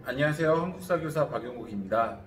안녕하세요. 한국사교사 박용국입니다.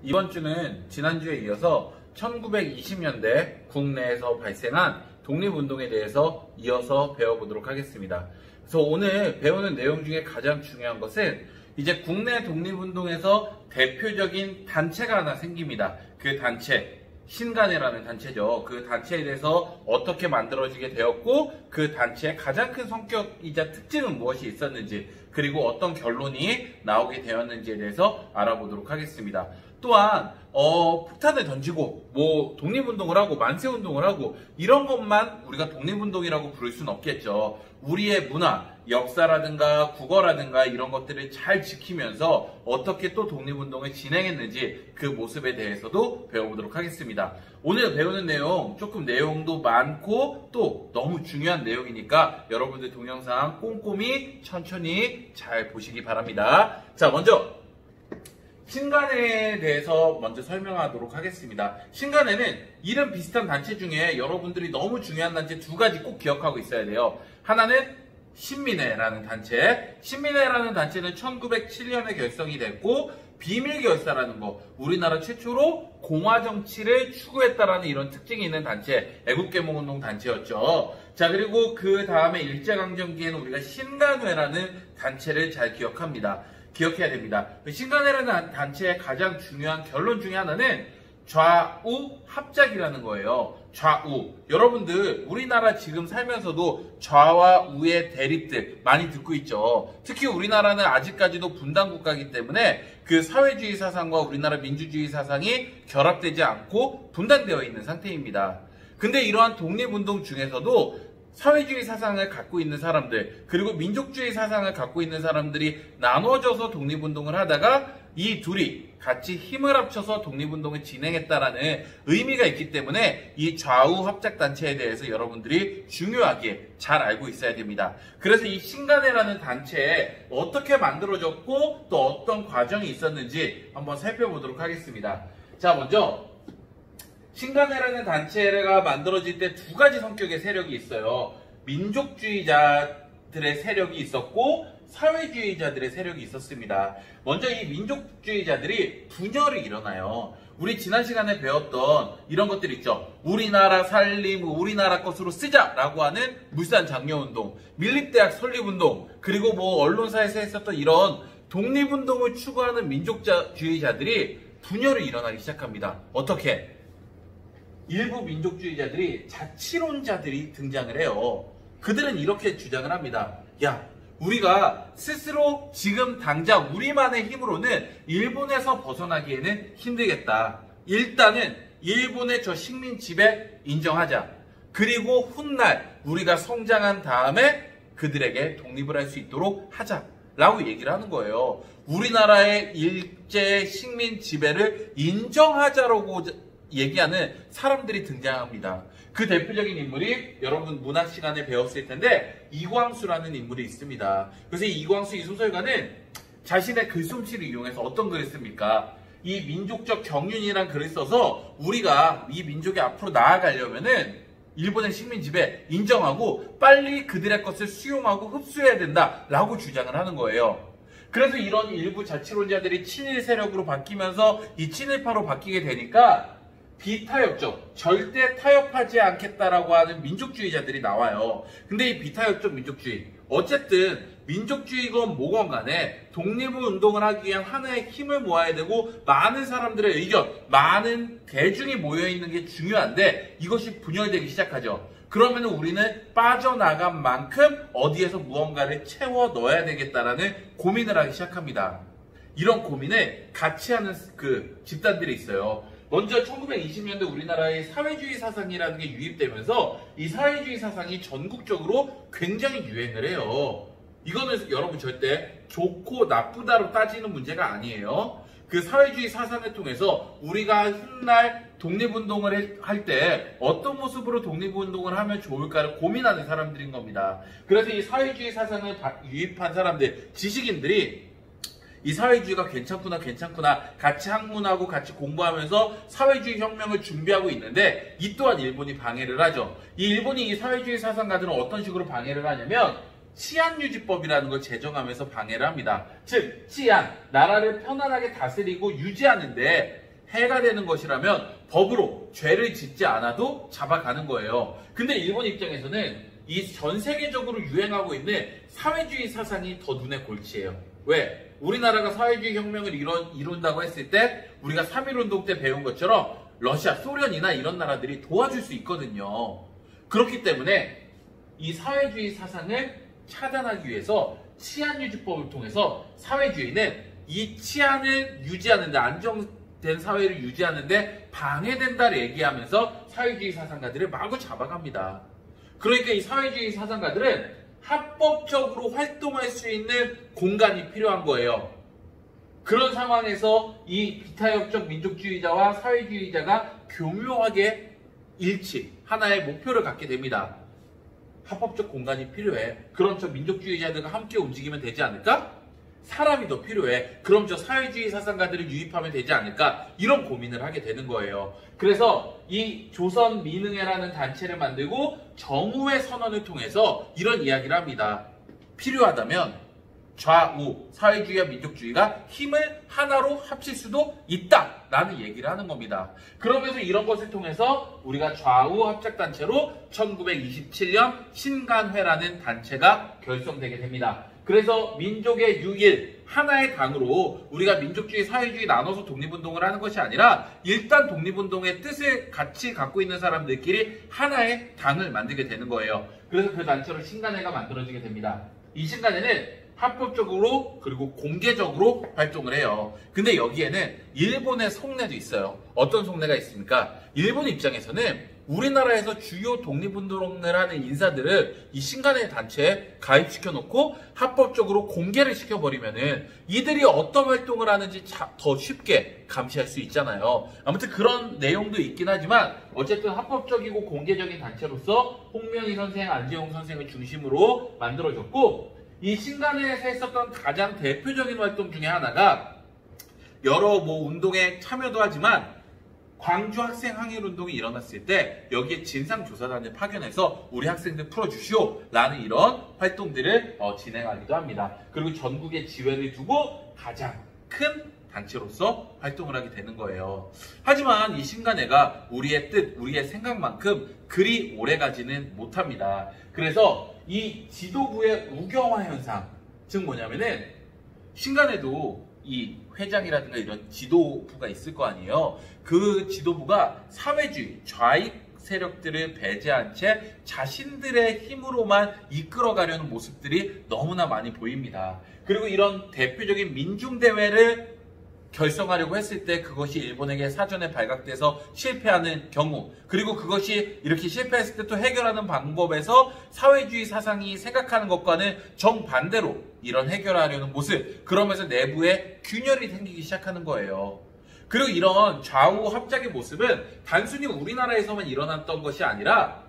이번 주는 지난주에 이어서 1920년대 국내에서 발생한 독립운동에 대해서 이어서 배워보도록 하겠습니다. 그래서 오늘 배우는 내용 중에 가장 중요한 것은 이제 국내 독립운동에서 대표적인 단체가 하나 생깁니다. 그 단체, 신간회라는 단체죠. 그 단체에 대해서 어떻게 만들어지게 되었고 그 단체의 가장 큰 성격이자 특징은 무엇이 있었는지 그리고 어떤 결론이 나오게 되었는지에 대해서 알아보도록 하겠습니다. 또한 폭탄을 던지고 독립운동을 하고 만세운동을 하고 이런 것만 우리가 독립운동이라고 부를 수는 없겠죠. 우리의 문화, 역사라든가 국어라든가 이런 것들을 잘 지키면서 어떻게 또 독립운동을 진행했는지 그 모습에 대해서도 배워보도록 하겠습니다. 오늘 배우는 내용 조금 내용도 많고 또 너무 중요한 내용이니까 여러분들 동영상 꼼꼼히 천천히 잘 보시기 바랍니다. 자, 먼저 신간회에 대해서 먼저 설명하도록 하겠습니다. 신간회는 이름 비슷한 단체 중에 여러분들이 너무 중요한 단체 두 가지 꼭 기억하고 있어야 돼요. 하나는 신민회라는 단체. 신민회라는 단체는 1907년에 결성이 됐고 비밀결사라는 거, 우리나라 최초로 공화정치를 추구했다라는 이런 특징이 있는 단체, 애국개몽운동 단체였죠. 자, 그리고 그 다음에 일제강점기에는 우리가 신간회라는 단체를 잘 기억해야 됩니다. 신간회라는 단체의 가장 중요한 결론 중에 하나는 좌우 합작이라는 거예요. 좌우. 여러분들 우리나라 지금 살면서도 좌와 우의 대립들 많이 듣고 있죠. 특히 우리나라는 아직까지도 분단국가이기 때문에 그 사회주의 사상과 우리나라 민주주의 사상이 결합되지 않고 분단되어 있는 상태입니다. 근데 이러한 독립운동 중에서도 사회주의 사상을 갖고 있는 사람들 그리고 민족주의 사상을 갖고 있는 사람들이 나눠져서 독립운동을 하다가 이 둘이 같이 힘을 합쳐서 독립운동을 진행했다라는 의미가 있기 때문에 이 좌우 합작단체에 대해서 여러분들이 중요하게 잘 알고 있어야 됩니다. 그래서 이 신간회라는 단체에 어떻게 만들어졌고 또 어떤 과정이 있었는지 한번 살펴보도록 하겠습니다. 자, 먼저 신간회라는 단체가 만들어질 때 두 가지 성격의 세력이 있어요. 민족주의자들의 세력이 있었고 사회주의자들의 세력이 있었습니다. 먼저 이 민족주의자들이 분열이 일어나요. 우리 지난 시간에 배웠던 이런 것들 있죠. 우리나라 살림, 우리나라 것으로 쓰자라고 하는 물산장려운동, 밀립대학 설립운동, 그리고 언론사에서 했었던 이런 독립운동을 추구하는 민족주의자들이 분열이 일어나기 시작합니다. 어떻게? 일부 민족주의자들이 자치론자들이 등장을 해요. 그들은 이렇게 주장을 합니다. 야, 우리가 스스로 지금 당장 우리만의 힘으로는 일본에서 벗어나기에는 힘들겠다. 일단은 일본의 저 식민 지배 인정하자. 그리고 훗날 우리가 성장한 다음에 그들에게 독립을 할 수 있도록 하자. 라고 얘기를 하는 거예요. 우리나라의 일제 식민 지배를 인정하자라고 얘기하는 사람들이 등장합니다. 그 대표적인 인물이 여러분 문학 시간에 배웠을 텐데 이광수라는 인물이 있습니다. 그래서 이광수 이 소설가는 자신의 글솜씨를 이용해서 어떤 글을 씁니까? 이 민족적 경륜이란 글을 써서 우리가 이 민족이 앞으로 나아가려면은 일본의 식민 지배 인정하고 빨리 그들의 것을 수용하고 흡수해야 된다라고 주장을 하는 거예요. 그래서 이런 일부 자치론자들이 친일 세력으로 바뀌면서 이 친일파로 바뀌게 되니까 비타협적, 절대 타협하지 않겠다라고 하는 민족주의자들이 나와요. 근데 이 비타협적 민족주의, 어쨌든 민족주의건 뭐건 간에 독립운동을 하기 위한 하나의 힘을 모아야 되고 많은 사람들의 의견, 많은 대중이 모여있는 게 중요한데 이것이 분열되기 시작하죠. 그러면 우리는 빠져나간 만큼 어디에서 무언가를 채워 넣어야 되겠다라는 고민을 하기 시작합니다. 이런 고민을 같이 하는 그 집단들이 있어요. 먼저 1920년대 우리나라의 사회주의 사상이라는 게 유입되면서 이 사회주의 사상이 전국적으로 굉장히 유행을 해요. 이거는 여러분 절대 좋고 나쁘다로 따지는 문제가 아니에요. 그 사회주의 사상을 통해서 우리가 훗날 독립운동을 할 때 어떤 모습으로 독립운동을 하면 좋을까를 고민하는 사람들인 겁니다. 그래서 이 사회주의 사상을 유입한 사람들, 지식인들이 이 사회주의가 괜찮구나 같이 학문하고 같이 공부하면서 사회주의 혁명을 준비하고 있는데 이 또한 일본이 방해를 하죠. 이 일본이 이 사회주의 사상가들은 어떤 식으로 방해를 하냐면 치안유지법이라는 걸 제정하면서 방해를 합니다. 즉 치안, 나라를 편안하게 다스리고 유지하는데 해가 되는 것이라면 법으로 죄를 짓지 않아도 잡아가는 거예요. 근데 일본 입장에서는 이 전 세계적으로 유행하고 있는 사회주의 사상이 더 눈에 골치예요. 왜? 우리나라가 사회주의 혁명을 이룬다고 했을 때 우리가 3.1운동 때 배운 것처럼 러시아, 소련이나 이런 나라들이 도와줄 수 있거든요. 그렇기 때문에 이 사회주의 사상을 차단하기 위해서 치안유지법을 통해서 사회주의는 이 치안을 유지하는데, 안정된 사회를 유지하는데 방해된다를 얘기하면서 사회주의 사상가들을 마구 잡아갑니다. 그러니까 이 사회주의 사상가들은 합법적으로 활동할 수 있는 공간이 필요한 거예요. 그런 상황에서 이 비타협적 민족주의자와 사회주의자가 교묘하게 하나의 목표를 갖게 됩니다. 합법적 공간이 필요해. 그럼 저 민족주의자들과 함께 움직이면 되지 않을까? 사람이 더 필요해. 그럼 저 사회주의 사상가들을 유입하면 되지 않을까? 이런 고민을 하게 되는 거예요. 그래서 이 조선민흥회라는 단체를 만들고 정우회 선언을 통해서 이런 이야기를 합니다. 필요하다면 좌우, 사회주의와 민족주의가 힘을 하나로 합칠 수도 있다 라는 얘기를 하는 겁니다. 그러면서 이런 것을 통해서 우리가 좌우 합작단체로 1927년 신간회라는 단체가 결성되게 됩니다. 그래서 민족의 유일, 하나의 당으로 우리가 민족주의, 사회주의 나눠서 독립운동을 하는 것이 아니라 일단 독립운동의 뜻을 같이 갖고 있는 사람들끼리 하나의 당을 만들게 되는 거예요. 그래서 그 단체로 신간회가 만들어지게 됩니다. 이 신간회는 합법적으로 그리고 공개적으로 활동을 해요. 근데 여기에는 일본의 속내도 있어요. 어떤 속내가 있습니까? 일본 입장에서는 우리나라에서 주요 독립운동을 하는 인사들을 이 신간회 단체에 가입시켜 놓고 합법적으로 공개를 시켜버리면은 이들이 어떤 활동을 하는지 더 쉽게 감시할 수 있잖아요. 아무튼 그런 내용도 있긴 하지만 어쨌든 합법적이고 공개적인 단체로서 홍명희 선생, 안재홍 선생을 중심으로 만들어졌고, 이 신간회에서 했었던 가장 대표적인 활동 중에 하나가 여러 운동에 참여도 하지만 광주 학생 항일 운동이 일어났을 때 여기에 진상조사단을 파견해서 우리 학생들 풀어주시오 라는 이런 활동들을 진행하기도 합니다. 그리고 전국에 지회를 두고 가장 큰 단체로서 활동을 하게 되는 거예요. 하지만 이 신간회가 우리의 뜻, 우리의 생각만큼 그리 오래가지는 못합니다. 그래서 이 지도부의 우경화 현상, 즉 뭐냐면은 신간회도 이 회장이라든가 이런 지도부가 있을 거 아니에요. 그 지도부가 사회주의, 좌익 세력들을 배제한 채 자신들의 힘으로만 이끌어가려는 모습들이 너무나 많이 보입니다. 그리고 이런 대표적인 민중대회를 결성하려고 했을 때 그것이 일본에게 사전에 발각돼서 실패하는 경우, 그리고 그것이 이렇게 실패했을 때 또 해결하는 방법에서 사회주의 사상이 생각하는 것과는 정반대로 이런 해결하려는 모습, 그러면서 내부에 균열이 생기기 시작하는 거예요. 그리고 이런 좌우 합작의 모습은 단순히 우리나라에서만 일어났던 것이 아니라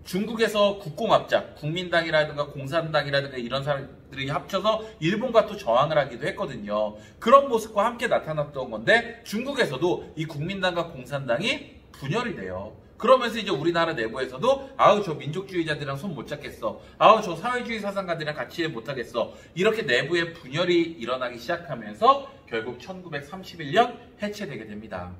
중국에서 국공합작, 국민당이라든가 공산당이라든가 이런 사람들이 합쳐서 일본과 또 저항을 하기도 했거든요. 그런 모습과 함께 나타났던 건데 중국에서도 이 국민당과 공산당이 분열이 돼요. 그러면서 이제 우리나라 내부에서도 아우 저 민족주의자들이랑 손 못 잡겠어, 아우 저 사회주의 사상가들이랑 같이 못 하겠어, 이렇게 내부의 분열이 일어나기 시작하면서 결국 1931년 해체되게 됩니다.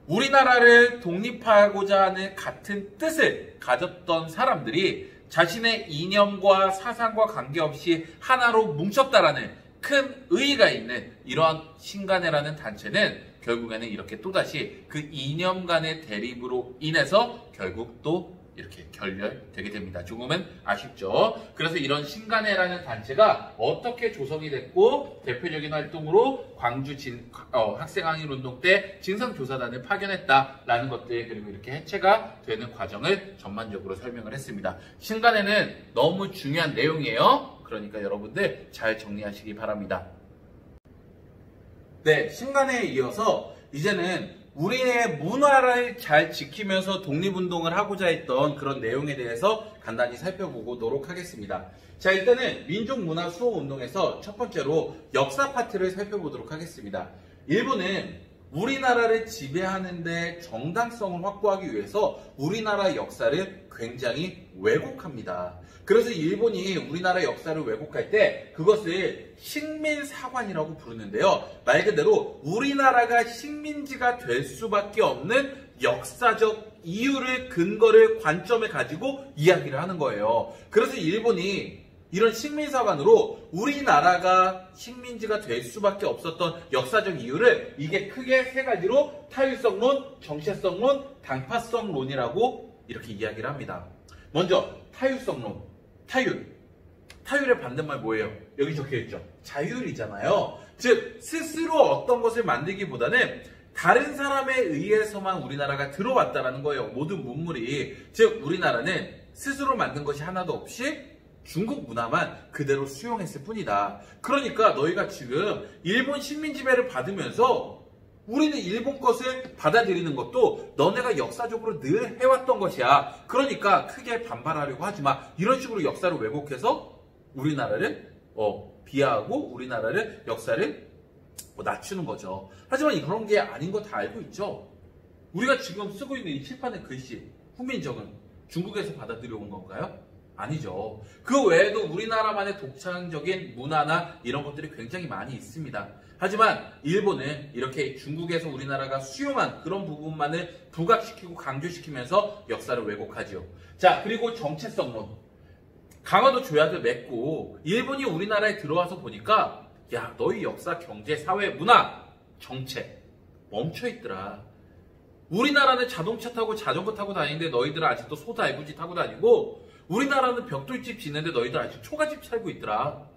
우리나라를 독립하고자 하는 같은 뜻을 가졌던 사람들이 자신의 이념과 사상과 관계없이 하나로 뭉쳤다라는 큰 의의가 있는 이러한 신간회라는 단체는 결국에는 이렇게 또다시 그 이념 간의 대립으로 인해서 결국 또 이렇게 결렬되게 됩니다. 조금은 아쉽죠. 그래서 이런 신간회라는 단체가 어떻게 조성이 됐고 대표적인 활동으로 광주 학생항일운동 때 진상조사단을 파견했다라는 것들, 그리고 이렇게 해체가 되는 과정을 전반적으로 설명을 했습니다. 신간회는 너무 중요한 내용이에요. 그러니까 여러분들 잘 정리하시기 바랍니다. 네, 신간회에 이어서 이제는 우리의 문화를 잘 지키면서 독립운동을 하고자 했던 그런 내용에 대해서 간단히 살펴보도록 하겠습니다. 자, 일단은 민족문화 수호운동에서 첫 번째로 역사 파트를 살펴보도록 하겠습니다. 일본은 우리나라를 지배하는 데 정당성을 확보하기 위해서 우리나라 역사를 굉장히 왜곡합니다. 그래서 일본이 우리나라 역사를 왜곡할 때 그것을 식민사관이라고 부르는데요. 말 그대로 우리나라가 식민지가 될 수밖에 없는 역사적 이유를, 근거를, 관점을 가지고 이야기를 하는 거예요. 그래서 일본이 이런 식민사관으로 우리나라가 식민지가 될 수밖에 없었던 역사적 이유를 이게 크게 세 가지로 타율성론, 정체성론, 당파성론이라고 이렇게 이야기를 합니다. 먼저 타율성론. 타율의 반대말 뭐예요? 여기 적혀있죠. 자율이잖아요. 즉 스스로 어떤 것을 만들기보다는 다른 사람에 의해서만 우리나라가 들어왔다라는 거예요. 모든 문물이. 즉 우리나라는 스스로 만든 것이 하나도 없이 중국 문화만 그대로 수용했을 뿐이다. 그러니까 너희가 지금 일본 식민 지배를 받으면서 우리는 일본 것을 받아들이는 것도 너네가 역사적으로 늘 해왔던 것이야. 그러니까 크게 반발하려고 하지 마. 이런 식으로 역사를 왜곡해서 우리나라를 비하하고 우리나라를 역사를 낮추는 거죠. 하지만 그런 게 아닌 거 다 알고 있죠. 우리가 지금 쓰고 있는 이 칠판의 글씨 훈민정음 중국에서 받아들여온 건가요? 아니죠. 그 외에도 우리나라만의 독창적인 문화나 이런 것들이 굉장히 많이 있습니다. 하지만 일본은 이렇게 중국에서 우리나라가 수용한 그런 부분만을 부각시키고 강조시키면서 역사를 왜곡하죠. 자, 그리고 정체성론. 강화도 조약을 맺고 일본이 우리나라에 들어와서 보니까 야, 너희 역사, 경제, 사회, 문화, 정책 멈춰있더라. 우리나라는 자동차 타고 자전거 타고 다니는데 너희들은 아직도 소다이부지 타고 다니고 우리나라는 벽돌집 짓는데 너희들 아직 초가집 살고 있더라.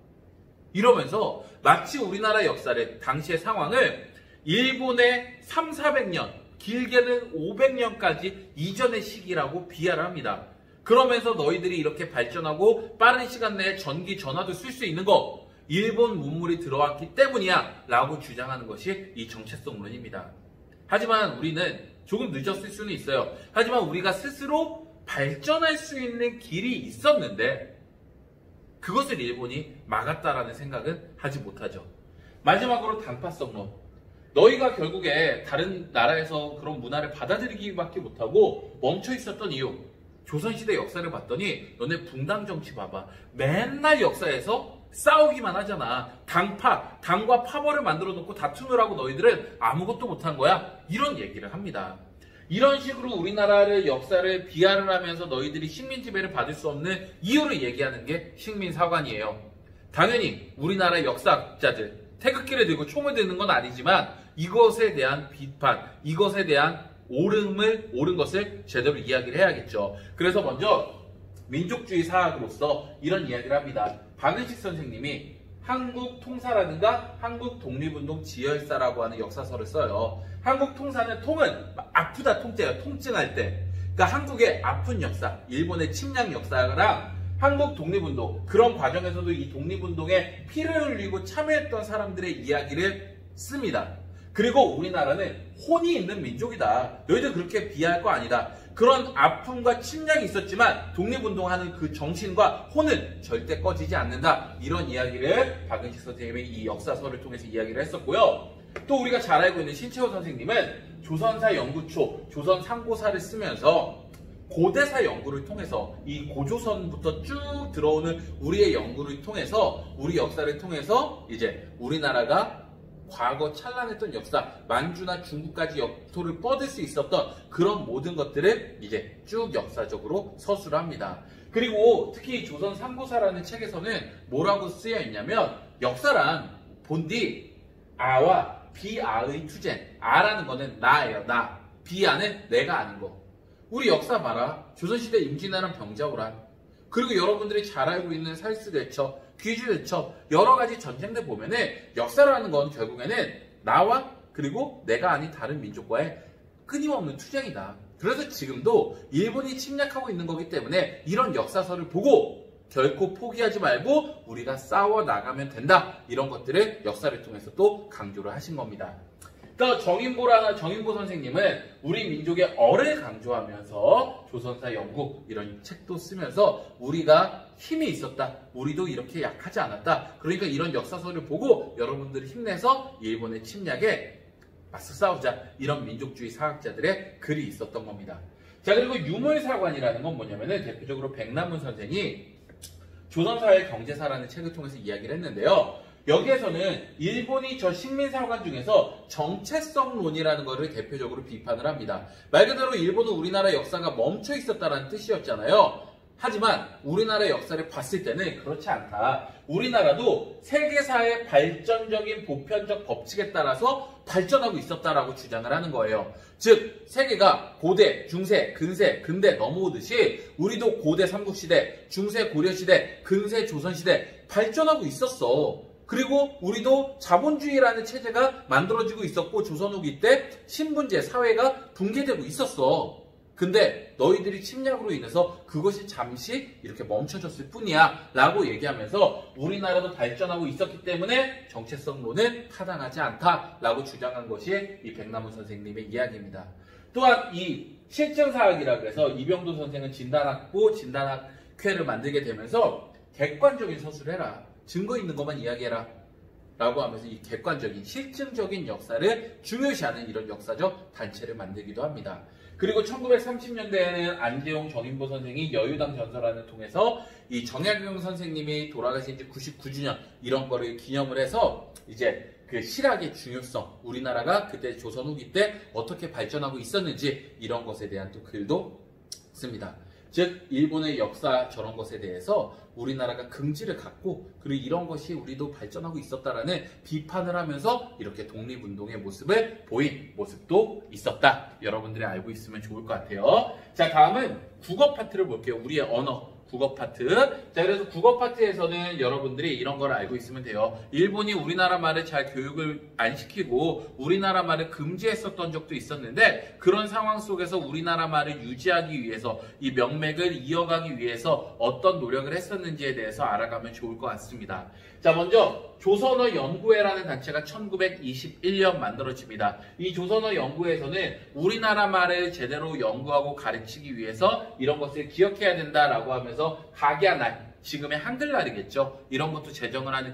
이러면서 마치 우리나라 역사를, 당시의 상황을 일본의 3, 400년, 길게는 500년까지 이전의 시기라고 비하를 합니다. 그러면서 너희들이 이렇게 발전하고 빠른 시간 내에 전기, 전화도 쓸 수 있는 거 일본 문물이 들어왔기 때문이야 라고 주장하는 것이 이 정체성론입니다. 하지만 우리는 조금 늦었을 수는 있어요. 하지만 우리가 스스로 발전할 수 있는 길이 있었는데 그것을 일본이 막았다라는 생각은 하지 못하죠. 마지막으로 당파성론. 너희가 결국에 다른 나라에서 그런 문화를 받아들이기밖에 못하고 멈춰 있었던 이유. 조선시대 역사를 봤더니 너네 붕당 정치 봐봐. 맨날 역사에서 싸우기만 하잖아. 당과 파벌을 만들어 놓고 다투느라고 너희들은 아무것도 못한 거야. 이런 얘기를 합니다. 이런 식으로 우리나라를 역사를 비하를 하면서 너희들이 식민 지배를 받을 수 없는 이유를 얘기하는 게 식민사관이에요. 당연히 우리나라 역사학자들 태극기를 들고 총을 드는 건 아니지만 이것에 대한 비판, 이것에 대한 옳은 것을 제대로 이야기를 해야겠죠. 그래서 먼저 민족주의 사학으로서 이런 이야기를 합니다. 박은식 선생님이 한국 통사라든가 한국 독립운동 지열사라고 하는 역사서를 써요. 한국 통사는 통은 아프다 통째예요. 통증할 때. 그러니까 한국의 아픈 역사, 일본의 침략 역사랑 한국 독립운동, 그런 과정에서도 이 독립운동에 피를 흘리고 참여했던 사람들의 이야기를 씁니다. 그리고 우리나라는 혼이 있는 민족이다. 너희들 그렇게 비하할 거 아니다. 그런 아픔과 침략이 있었지만 독립운동하는 그 정신과 혼은 절대 꺼지지 않는다. 이런 이야기를 박은식 선생님의 이 역사서를 통해서 이야기를 했었고요. 또 우리가 잘 알고 있는 신채호 선생님은 조선사 연구초, 조선 상고사를 쓰면서 고대사 연구를 통해서 이 고조선부터 쭉 들어오는 우리의 연구를 통해서 우리 역사를 통해서 이제 우리나라가 과거 찬란했던 역사, 만주나 중국까지 역토를 뻗을 수 있었던 그런 모든 것들을 이제 쭉 역사적으로 서술을 합니다. 그리고 특히 조선 상고사라는 책에서는 뭐라고 쓰여 있냐면 역사란 본디 아와 비아의 투쟁. 아라는 거는 나예요. 나. 비아는 내가 아닌 거. 우리 역사 봐라. 조선시대 임진왜란 병자호란. 그리고 여러분들이 잘 알고 있는 살수대첩, 귀주대첩 여러 가지 전쟁들 보면은 역사라는 건 결국에는 나와 그리고 내가 아닌 다른 민족과의 끊임없는 투쟁이다. 그래서 지금도 일본이 침략하고 있는 거기 때문에 이런 역사서를 보고 결코 포기하지 말고 우리가 싸워 나가면 된다. 이런 것들을 역사를 통해서 또 강조를 하신 겁니다. 또 정인보 선생님은 우리 민족의 어를 강조하면서 조선사 연구 이런 책도 쓰면서 우리가 힘이 있었다. 우리도 이렇게 약하지 않았다. 그러니까 이런 역사서를 보고 여러분들이 힘내서 일본의 침략에 맞서 싸우자. 이런 민족주의 사학자들의 글이 있었던 겁니다. 자, 그리고 유물사관이라는 건 뭐냐면은 대표적으로 백남훈 선생이 조선사회 경제사라는 책을 통해서 이야기를 했는데요. 여기에서는 일본이 저 식민사관 중에서 정체성론이라는 것을 대표적으로 비판을 합니다. 말 그대로 일본은 우리나라 역사가 멈춰 있었다는 뜻이었잖아요. 하지만 우리나라의 역사를 봤을 때는 그렇지 않다. 우리나라도 세계사의 발전적인 보편적 법칙에 따라서 발전하고 있었다라고 주장을 하는 거예요. 즉 세계가 고대, 중세, 근세, 근대 넘어오듯이 우리도 고대 삼국시대, 중세 고려시대, 근세 조선시대 발전하고 있었어. 그리고 우리도 자본주의라는 체제가 만들어지고 있었고 조선 후기 때 신분제 사회가 붕괴되고 있었어. 근데 너희들이 침략으로 인해서 그것이 잠시 이렇게 멈춰졌을 뿐이야 라고 얘기하면서 우리나라도 발전하고 있었기 때문에 정체성론은 타당하지 않다 라고 주장한 것이 이 백남훈 선생님의 이야기입니다. 또한 이 실증사학이라고 해서 이병도 선생은 진단학부, 진단학회를 만들게 되면서 객관적인 서술을 해라. 증거 있는 것만 이야기해라 라고 하면서 이 객관적인 실증적인 역사를 중요시하는 이런 역사적 단체를 만들기도 합니다. 그리고 1930년대에는 안재용, 정인보 선생이 여유당 전설안을 통해서 이 정약용 선생님이 돌아가신 지 99주년 이런 거를 기념을 해서 이제 그 실학의 중요성, 우리나라가 그때 조선 후기 때 어떻게 발전하고 있었는지 이런 것에 대한 또 글도 씁니다. 즉 일본의 역사 저런 것에 대해서 우리나라가 긍지를 갖고 그리고 이런 것이 우리도 발전하고 있었다라는 비판을 하면서 이렇게 독립운동의 모습을 보인 모습도 있었다. 여러분들이 알고 있으면 좋을 것 같아요. 자, 다음은 국어 파트를 볼게요. 우리의 언어 국어 파트. 자, 그래서 국어 파트에서는 여러분들이 이런 걸 알고 있으면 돼요. 일본이 우리나라 말을 잘 교육을 안 시키고 우리나라 말을 금지했었던 적도 있었는데 그런 상황 속에서 우리나라 말을 유지하기 위해서 이 명맥을 이어가기 위해서 어떤 노력을 했었는지에 대해서 알아가면 좋을 것 같습니다. 자, 먼저 조선어 연구회라는 단체가 1921년 만들어집니다. 이 조선어 연구회에서는 우리나라 말을 제대로 연구하고 가르치기 위해서 이런 것을 기억해야 된다라고 하면서 각야날, 지금의 한글날이겠죠. 이런 것도 제정을 하는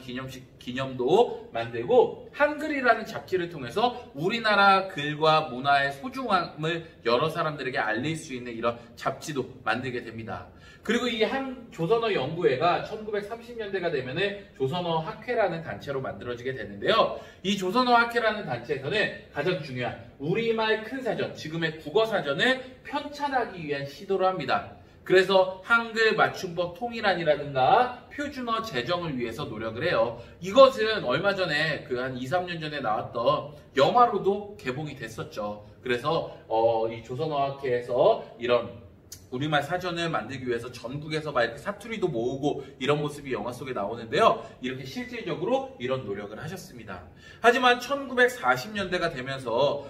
기념도 만들고 한글이라는 잡지를 통해서 우리나라 글과 문화의 소중함을 여러 사람들에게 알릴 수 있는 이런 잡지도 만들게 됩니다. 그리고 이 조선어 연구회가 1930년대가 되면은 조선어 학회라는 단체로 만들어지게 되는데요. 이 조선어 학회라는 단체에서는 가장 중요한 우리말 큰 사전, 지금의 국어 사전을 편찬하기 위한 시도를 합니다. 그래서 한글 맞춤법 통일안이라든가 표준어 제정을 위해서 노력을 해요. 이것은 얼마 전에 그 한 2, 3년 전에 나왔던 영화로도 개봉이 됐었죠. 그래서 이 조선어학회에서 이런 우리말 사전을 만들기 위해서 전국에서 막 이렇게 사투리도 모으고 이런 모습이 영화 속에 나오는데요. 이렇게 실질적으로 이런 노력을 하셨습니다. 하지만 1940년대가 되면서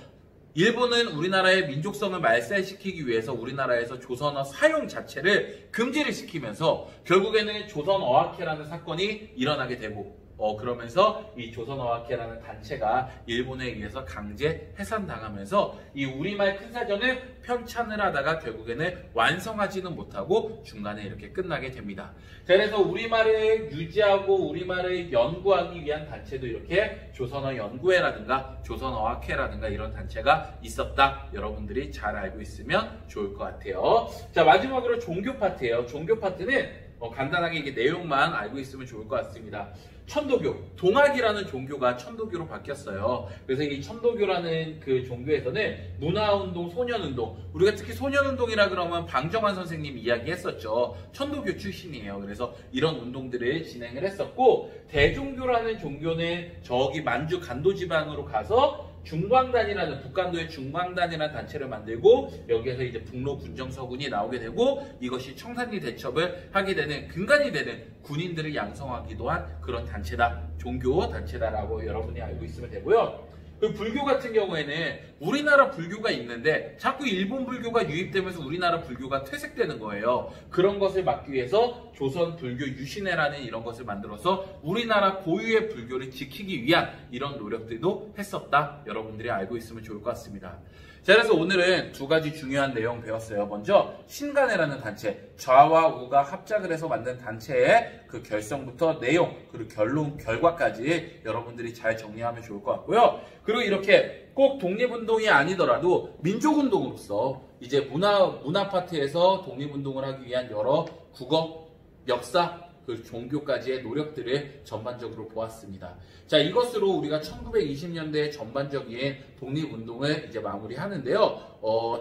일본은 우리나라의 민족성을 말살시키기 위해서 우리나라에서 조선어 사용 자체를 금지를 시키면서 결국에는 조선어학회라는 사건이 일어나게 되고 그러면서 이 조선어학회라는 단체가 일본에 의해서 강제 해산당하면서 이 우리말 큰사전을 편찬을 하다가 결국에는 완성하지는 못하고 중간에 이렇게 끝나게 됩니다. 자, 그래서 우리말을 유지하고 우리말을 연구하기 위한 단체도 이렇게 조선어 연구회라든가 조선어학회라든가 이런 단체가 있었다. 여러분들이 잘 알고 있으면 좋을 것 같아요. 자, 마지막으로 종교 파트예요. 종교 파트는 간단하게 이게 내용만 알고 있으면 좋을 것 같습니다. 천도교, 동학이라는 종교가 천도교로 바뀌었어요. 그래서 이 천도교라는 그 종교에서는 문화운동, 소년운동, 우리가 특히 소년운동이라 그러면 방정환 선생님이 이야기했었죠. 천도교 출신이에요. 그래서 이런 운동들을 진행을 했었고, 대종교라는 종교는 저기 만주 간도지방으로 가서 중광단이라는 북간도의 중광단이라는 단체를 만들고 여기에서 이제 북로 군정서군이 나오게 되고 이것이 청산리 대첩을 하게 되는 근간이 되는 군인들을 양성하기도 한 그런 단체다. 종교 단체다라고 여러분이 알고 있으면 되고요. 그 불교 같은 경우에는 우리나라 불교가 있는데 자꾸 일본 불교가 유입되면서 우리나라 불교가 퇴색되는 거예요. 그런 것을 막기 위해서 조선 불교 유신회라는 이런 것을 만들어서 우리나라 고유의 불교를 지키기 위한 이런 노력들도 했었다. 여러분들이 알고 있으면 좋을 것 같습니다. 자, 그래서 오늘은 두 가지 중요한 내용 배웠어요. 먼저 신간회라는 단체, 좌와 우가 합작을 해서 만든 단체의 그 결성부터 내용, 그리고 결론, 결과까지 여러분들이 잘 정리하면 좋을 것 같고요. 그리고 이렇게 꼭 독립운동이 아니더라도 민족운동으로서 이제 문화 파트에서 독립운동을 하기 위한 여러 국어, 역사, 그 종교까지의 노력들을 전반적으로 보았습니다. 자, 이것으로 우리가 1920년대 전반적인 독립운동을 이제 마무리하는데요.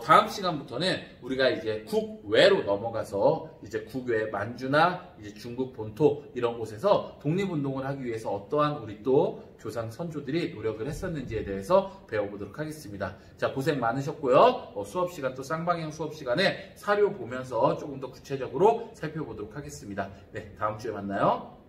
다음 시간부터는 우리가 이제 국외로 넘어가서 이제 국외 만주나 이제 중국 본토 이런 곳에서 독립운동을 하기 위해서 어떠한 우리 또 조상 선조들이 노력을 했었는지에 대해서 배워보도록 하겠습니다. 자, 고생 많으셨고요. 수업 시간 또 쌍방향 수업 시간에 사료 보면서 조금 더 구체적으로 살펴보도록 하겠습니다. 네, 다음 주에 만나요.